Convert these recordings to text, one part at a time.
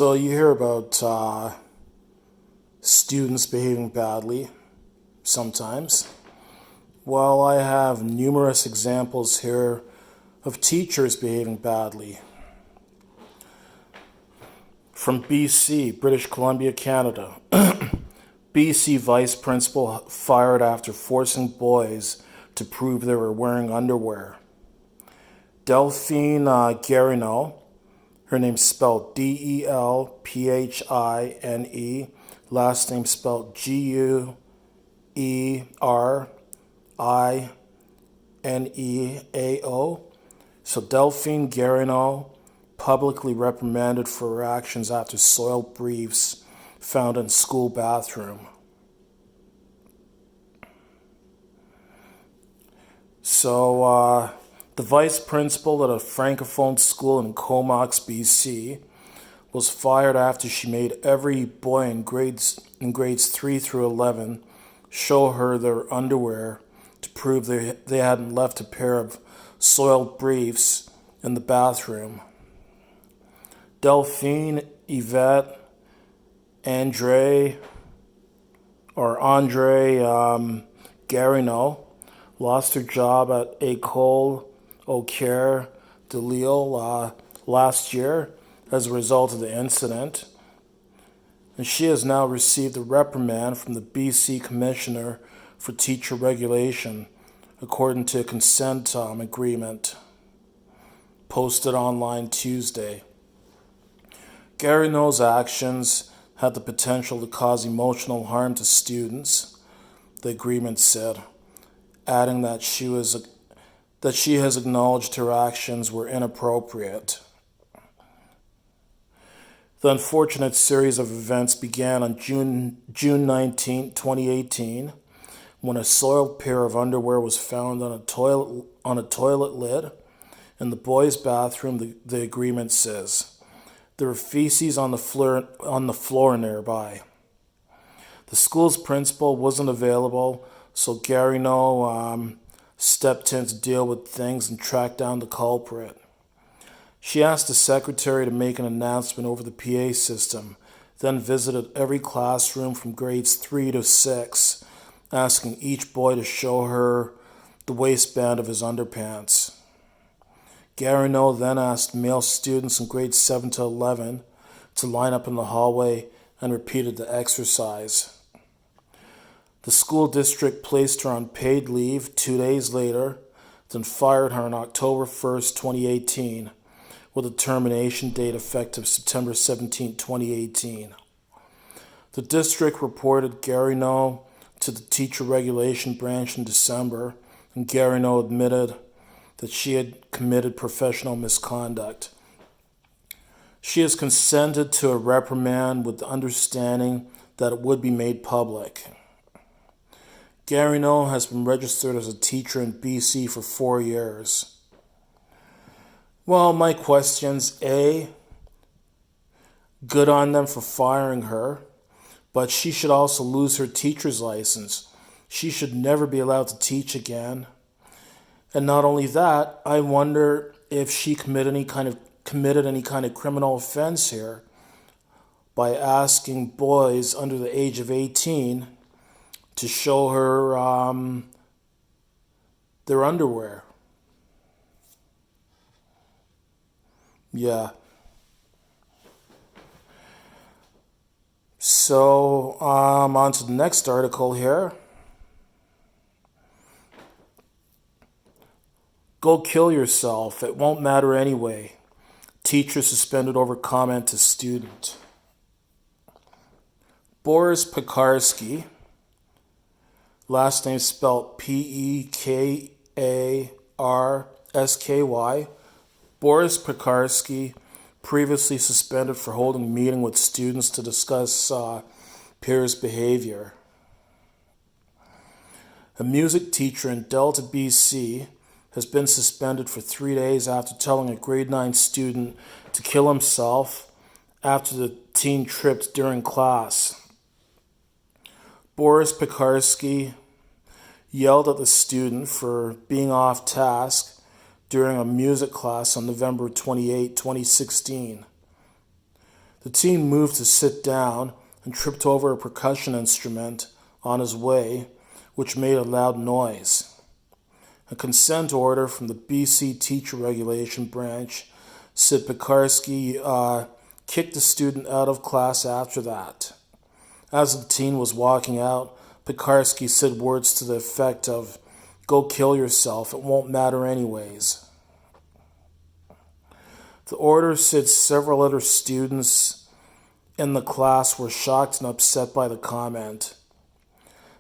So you hear about students behaving badly sometimes. Well, I have numerous examples here of teachers behaving badly. From BC, British Columbia, Canada. BC vice principal fired after forcing boys to prove they were wearing underwear. Delphine Garino, her name's spelled Delphine, last name spelled Guerineao. So Delphine Garino publicly reprimanded for her actions after soiled briefs found in school bathroom. So the vice principal at a francophone school in Comox, BC, was fired after she made every boy in grades 3 through 11 show her their underwear to prove they hadn't left a pair of soiled briefs in the bathroom. Delphine Yvette Andre Garino lost her job at École au Coeur de Lille last year as a result of the incident, and she has now received a reprimand from the BC Commissioner for Teacher Regulation, according to a consent agreement posted online Tuesday. Garino's actions had the potential to cause emotional harm to students, the agreement said, adding that she has acknowledged her actions were inappropriate. The unfortunate series of events began on June 19, 2018, when a soiled pair of underwear was found on a toilet lid in the boys' bathroom, the agreement says. There were feces on the floor nearby. The school's principal wasn't available, so Garino stepped in to deal with things and track down the culprit. She asked the secretary to make an announcement over the PA system, then visited every classroom from grades 3 to 6, asking each boy to show her the waistband of his underpants. Garino then asked male students in grades 7 to 11 to line up in the hallway and repeated the exercise. The school district placed her on paid leave 2 days later, then fired her on October 1st, 2018, with a termination date effective September 17, 2018. The district reported Garino to the Teacher Regulation Branch in December, and Garino admitted that she had committed professional misconduct. She has consented to a reprimand with the understanding that it would be made public. Garino has been registered as a teacher in BC for 4 years. Well, my questions: A, good on them for firing her, but she should also lose her teacher's license. She should never be allowed to teach again. And not only that, I wonder if she committed any kind of criminal offense here by asking boys under the age of 18 to show her their underwear. Yeah. So, on to the next article here. Go kill yourself. It won't matter anyway. Teacher suspended over comment to student. Boris Pekarsky, last name spelled Pekarsky. Boris Pekarsky, previously suspended for holding a meeting with students to discuss peers' behavior. A music teacher in Delta, BC, has been suspended for 3 days after telling a grade 9 student to kill himself after the teen tripped during class. Boris Pekarsky yelled at the student for being off task during a music class on November 28, 2016. The teen moved to sit down and tripped over a percussion instrument on his way, which made a loud noise. A consent order from the BC Teacher Regulation Branch said Pekarsky kicked the student out of class after that. As the teen was walking out, Pekarsky said words to the effect of, "Go kill yourself, it won't matter anyways." The order said several other students in the class were shocked and upset by the comment.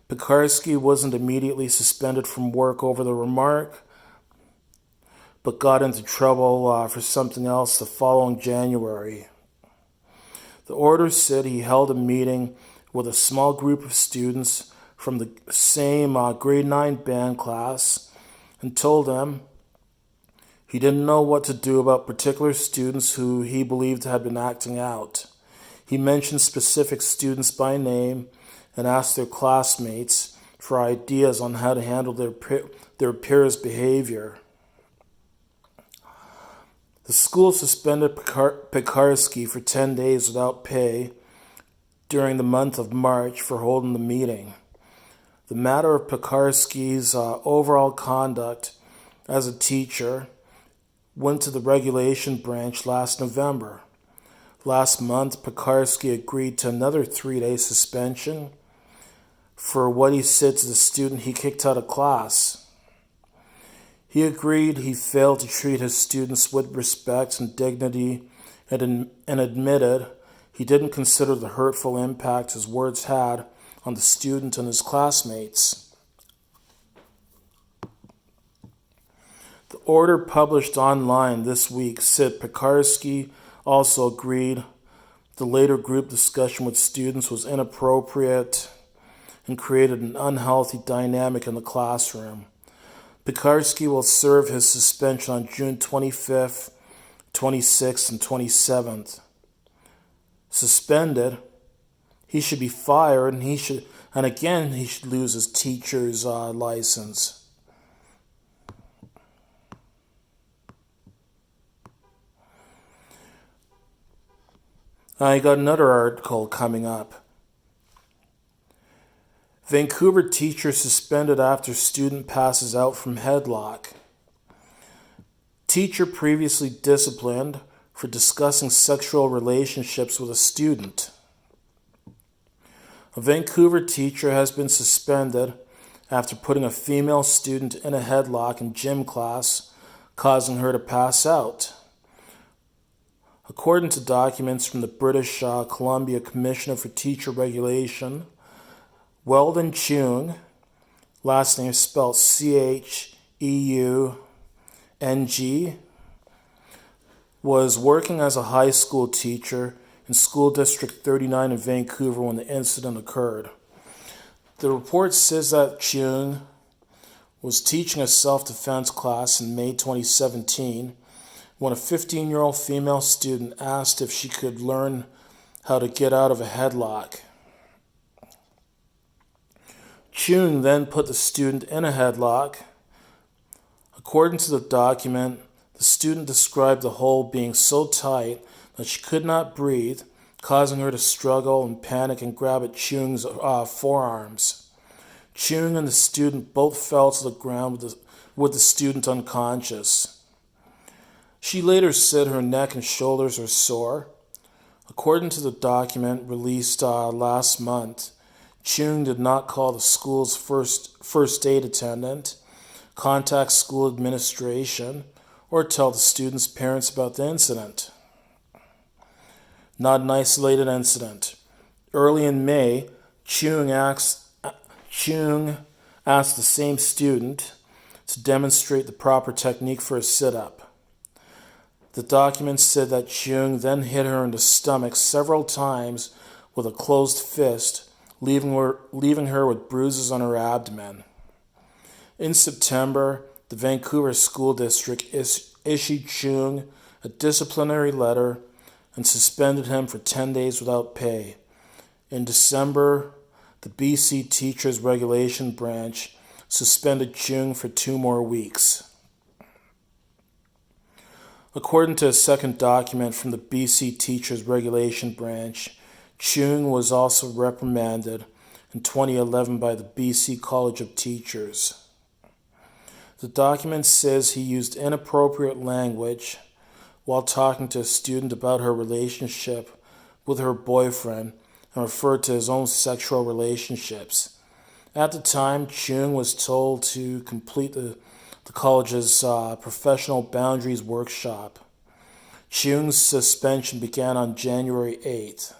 Pekarsky wasn't immediately suspended from work over the remark, but got into trouble for something else the following January. The order said he held a meeting with a small group of students from the same grade 9 band class and told them he didn't know what to do about particular students who he believed had been acting out. He mentioned specific students by name and asked their classmates for ideas on how to handle their peers' behavior. The school suspended Pekarsky for 10 days without pay during the month of March for holding the meeting. The matter of Pekarsky's overall conduct as a teacher went to the regulation branch last November. Last month, Pekarsky agreed to another 3-day suspension for what he said to the student he kicked out of class. He agreed he failed to treat his students with respect and dignity and admitted he didn't consider the hurtful impact his words had on the student and his classmates. The order published online this week said Pekarsky also agreed the later group discussion with students was inappropriate and created an unhealthy dynamic in the classroom. Pekarsky will serve his suspension on June 25th, 26th, and 27th. Suspended, he should be fired, and he should lose his teacher's license. I got another article coming up. Vancouver teacher suspended after student passes out from headlock. Teacher previously disciplined for discussing sexual relationships with a student. A Vancouver teacher has been suspended after putting a female student in a headlock in gym class, causing her to pass out. According to documents from the British Columbia Commissioner for Teacher Regulation, Weldon Cheung, last name spelled Cheung, was working as a high school teacher in School District 39 in Vancouver when the incident occurred. The report says that Cheung was teaching a self-defense class in May 2017 when a 15-year-old female student asked if she could learn how to get out of a headlock. Cheung then put the student in a headlock. According to the document, the student described the hold being so tight that she could not breathe, causing her to struggle and panic and grab at Cheung's forearms. Cheung and the student both fell to the ground with the student unconscious. She later said her neck and shoulders are sore. According to the document released last month, Cheung did not call the school's first aid attendant, contact school administration, or tell the students' parents about the incident. Not an isolated incident. Early in May, Cheung asked the same student to demonstrate the proper technique for a sit-up. The document said that Cheung then hit her in the stomach several times with a closed fist, leaving her with bruises on her abdomen. In September, the Vancouver School District issued Cheung a disciplinary letter and suspended him for 10 days without pay. In December, the BC Teachers Regulation Branch suspended Cheung for 2 more weeks. According to a second document from the BC Teachers Regulation Branch, Chung was also reprimanded in 2011 by the BC College of Teachers. The document says he used inappropriate language while talking to a student about her relationship with her boyfriend and referred to his own sexual relationships. At the time, Chung was told to complete the college's professional boundaries workshop. Chung's suspension began on January 8th.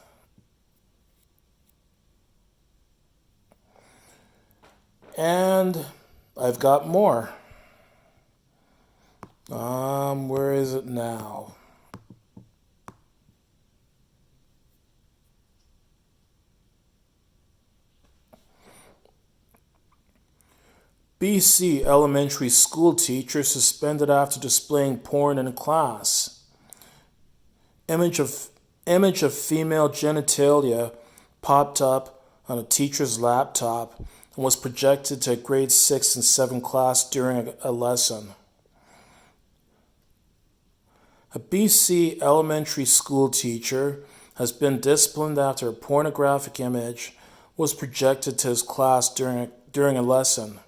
And I've got more. Where is it now? BC elementary school teacher suspended after displaying porn in class. Image of female genitalia popped up on a teacher's laptop and was projected to a grade 6 and 7 class during a lesson. A BC elementary school teacher has been disciplined after a pornographic image was projected to his class during a lesson.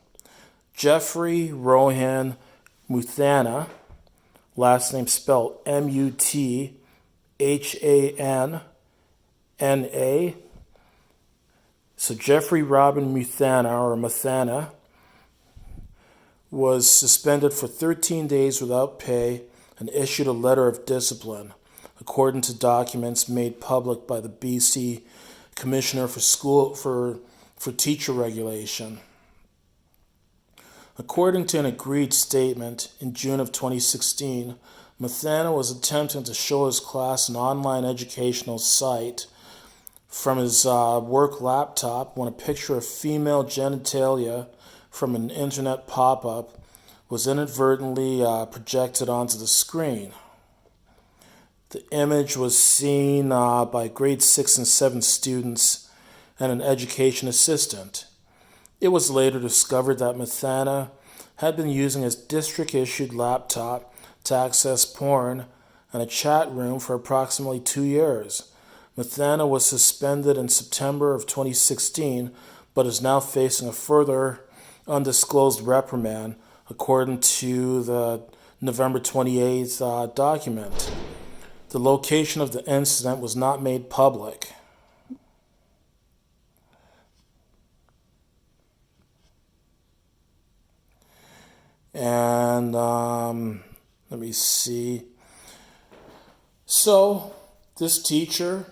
Jeffrey Rohan Muthana, last name spelled Muthanna, so Jeffrey Robin Muthana was suspended for 13 days without pay and issued a letter of discipline, according to documents made public by the BC Commissioner for Teacher Regulation. According to an agreed statement in June of 2016, Muthana was attempting to show his class an online educational site from his work laptop when a picture of female genitalia from an internet pop-up was inadvertently projected onto the screen. The image was seen by grade 6 and 7 students and an education assistant. It was later discovered that Muthana had been using his district-issued laptop to access porn and a chat room for approximately 2 years. Muthana was suspended in September of 2016, but is now facing a further undisclosed reprimand, according to the November 28th document. The location of the incident was not made public. And let me see. So, this teacher,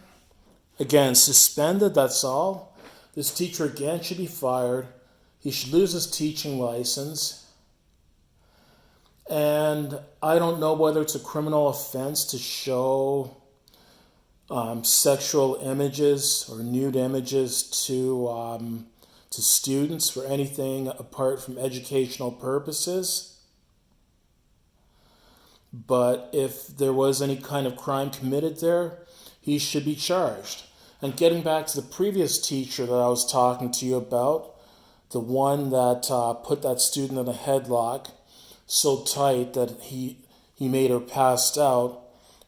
again, suspended, that's all. This teacher, again, should be fired. He should lose his teaching license. And I don't know whether it's a criminal offense to show sexual images or nude images to students for anything apart from educational purposes. But if there was any kind of crime committed there, he should be charged. And getting back to the previous teacher that I was talking to you about, the one that put that student in a headlock so tight that he made her passed out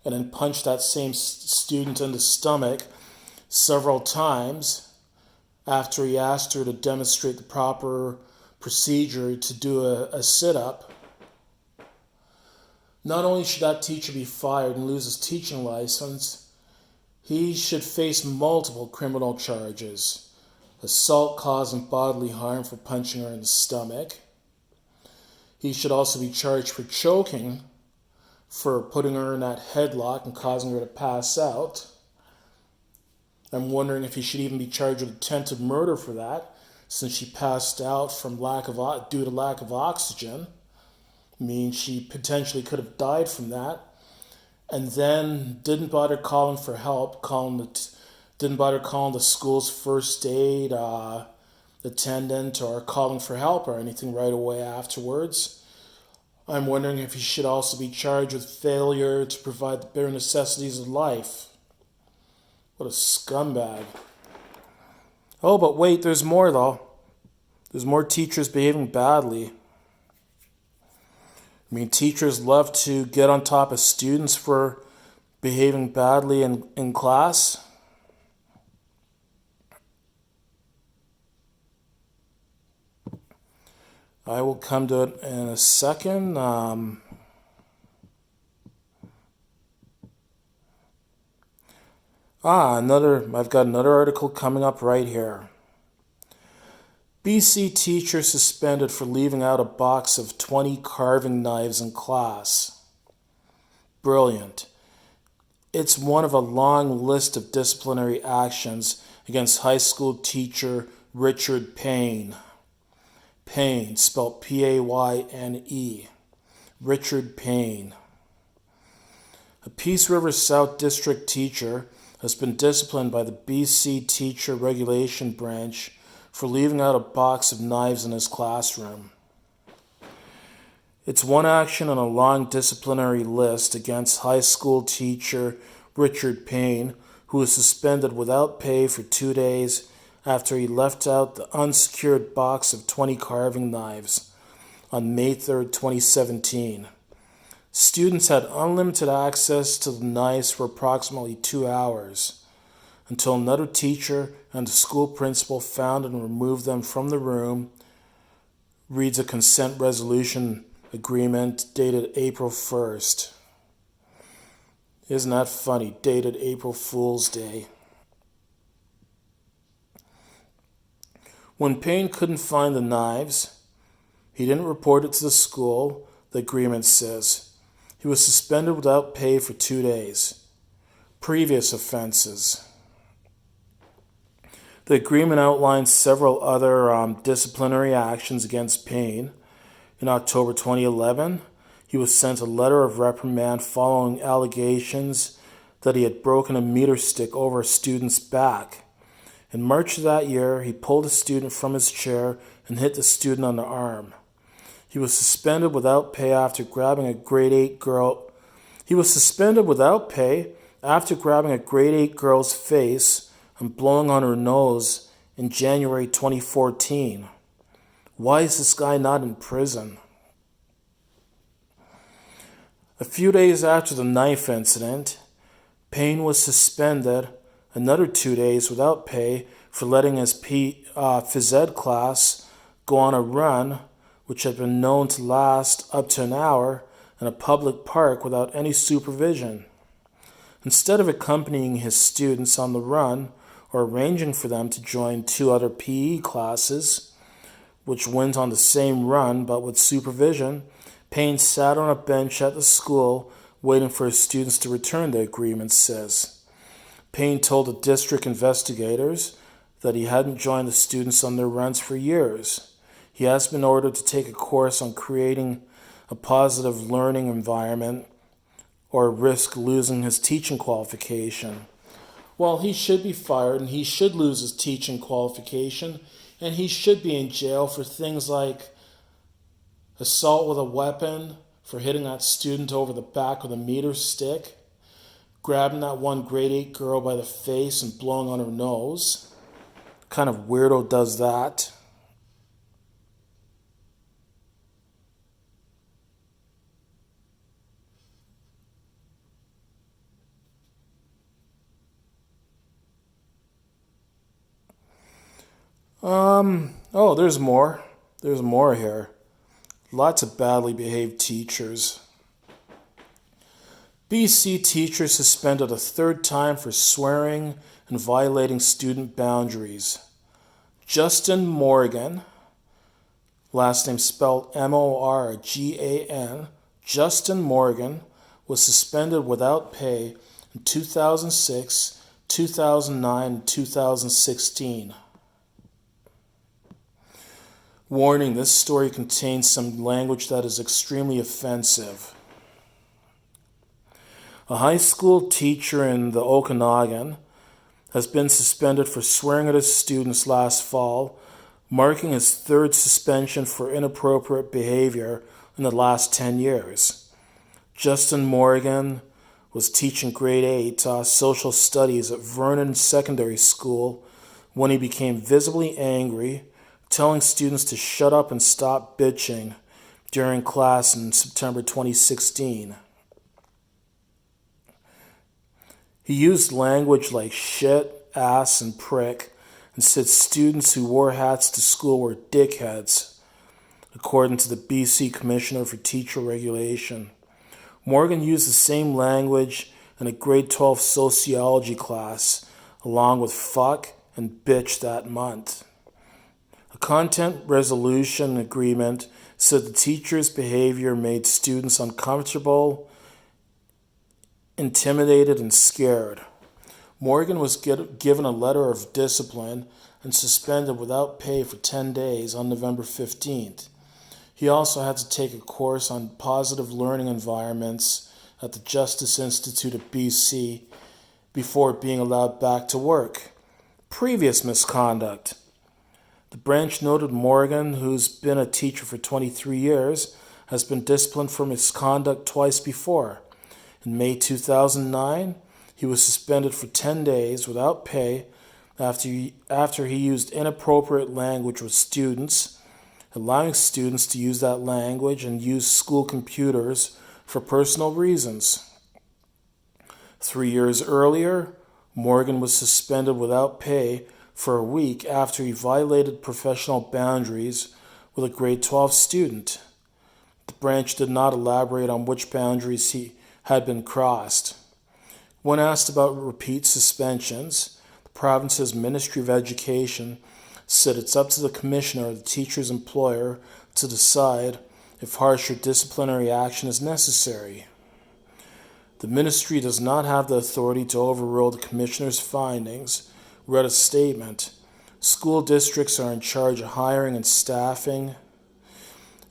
and then punched that same student in the stomach several times after he asked her to demonstrate the proper procedure to do a sit-up. Not only should that teacher be fired and lose his teaching license, he should face multiple criminal charges. Assault causing bodily harm for punching her in the stomach. He should also be charged for choking, for putting her in that headlock and causing her to pass out. I'm wondering if he should even be charged with attempted murder for that, since she passed out from due to lack of oxygen. I mean, she potentially could have died from that, and then didn't bother calling for help, didn't bother calling the school's first aid attendant or calling for help or anything right away afterwards. I'm wondering if he should also be charged with failure to provide the bare necessities of life. What a scumbag. Oh, but wait, there's more though. There's more teachers behaving badly. I mean, teachers love to get on top of students for behaving badly in class. I will come to it in a second. I've got another article coming up right here. BC teacher suspended for leaving out a box of 20 carving knives in class. Brilliant. It's one of a long list of disciplinary actions against high school teacher Richard Payne. Payne, spelled Payne. Richard Payne. A Peace River South District teacher has been disciplined by the BC Teacher Regulation Branch for leaving out a box of knives in his classroom. It's one action on a long disciplinary list against high school teacher Richard Payne, who was suspended without pay for 2 days after he left out the unsecured box of 20 carving knives on May 3, 2017. Students had unlimited access to the knives for approximately 2 hours, until another teacher and the school principal found and removed them from the room, reads a consent resolution agreement dated April 1st. Isn't that funny? Dated April Fool's Day. When Payne couldn't find the knives, he didn't report it to the school, the agreement says. He was suspended without pay for 2 days. Previous offenses. The agreement outlines several other disciplinary actions against Payne. In October 2011, he was sent a letter of reprimand following allegations that he had broken a meter stick over a student's back. In March of that year, he pulled a student from his chair and hit the student on the arm. He was suspended without pay after grabbing a grade 8 girl. He was suspended without pay after grabbing a grade 8 girl's face and blowing on her nose in January 2014. Why is this guy not in prison? A few days after the knife incident, Payne was suspended another 2 days without pay for letting his phys ed class go on a run, which had been known to last up to an hour, in a public park without any supervision. Instead of accompanying his students on the run or arranging for them to join 2 other PE classes, which went on the same run but with supervision, Payne sat on a bench at the school waiting for his students to return, the agreement says. Payne told the district investigators that he hadn't joined the students on their runs for years. He has been ordered to take a course on creating a positive learning environment or risk losing his teaching qualification. Well, he should be fired and he should lose his teaching qualification and he should be in jail for things like assault with a weapon, for hitting that student over the back with a meter stick, grabbing that one grade 8 girl by the face and blowing on her nose. What kind of weirdo does that? There's more. There's more here. Lots of badly behaved teachers. BC teacher suspended a 3rd time for swearing and violating student boundaries. Justin Morgan, last name spelled Morgan, Justin Morgan, was suspended without pay in 2006, 2009, and 2016. Warning, this story contains some language that is extremely offensive. A high school teacher in the Okanagan has been suspended for swearing at his students last fall, marking his 3rd suspension for inappropriate behavior in the last 10 years. Justin Morgan was teaching grade 8 social studies at Vernon Secondary School when he became visibly angry, telling students to shut up and stop bitching during class in September 2016. He used language like shit, ass, and prick, and said students who wore hats to school were dickheads, according to the BC Commissioner for Teacher Regulation. Morgan used the same language in a grade 12 sociology class, along with fuck and bitch that month. A content resolution agreement said the teacher's behavior made students uncomfortable, intimidated, and scared. Morgan was given a letter of discipline and suspended without pay for 10 days on November 15th. He also had to take a course on positive learning environments at the Justice Institute of BC before being allowed back to work. Previous misconduct. The branch noted Morgan, who's been a teacher for 23 years, has been disciplined for misconduct twice before. In May 2009, he was suspended for 10 days without pay after he used inappropriate language with students, allowing students to use that language and use school computers for personal reasons. 3 years earlier, Morgan was suspended without pay for a week after he violated professional boundaries with a grade 12 student. The branch did not elaborate on which boundaries he had been crossed. When asked about repeat suspensions, the province's Ministry of Education said it's up to the commissioner or the teacher's employer to decide if harsher disciplinary action is necessary. The ministry does not have the authority to overrule the commissioner's findings, read a statement. School districts are in charge of hiring and staffing,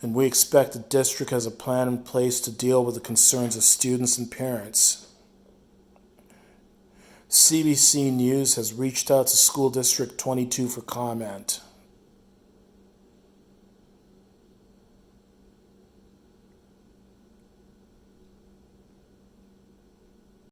and we expect the district has a plan in place to deal with the concerns of students and parents. CBC News has reached out to School District 22 for comment.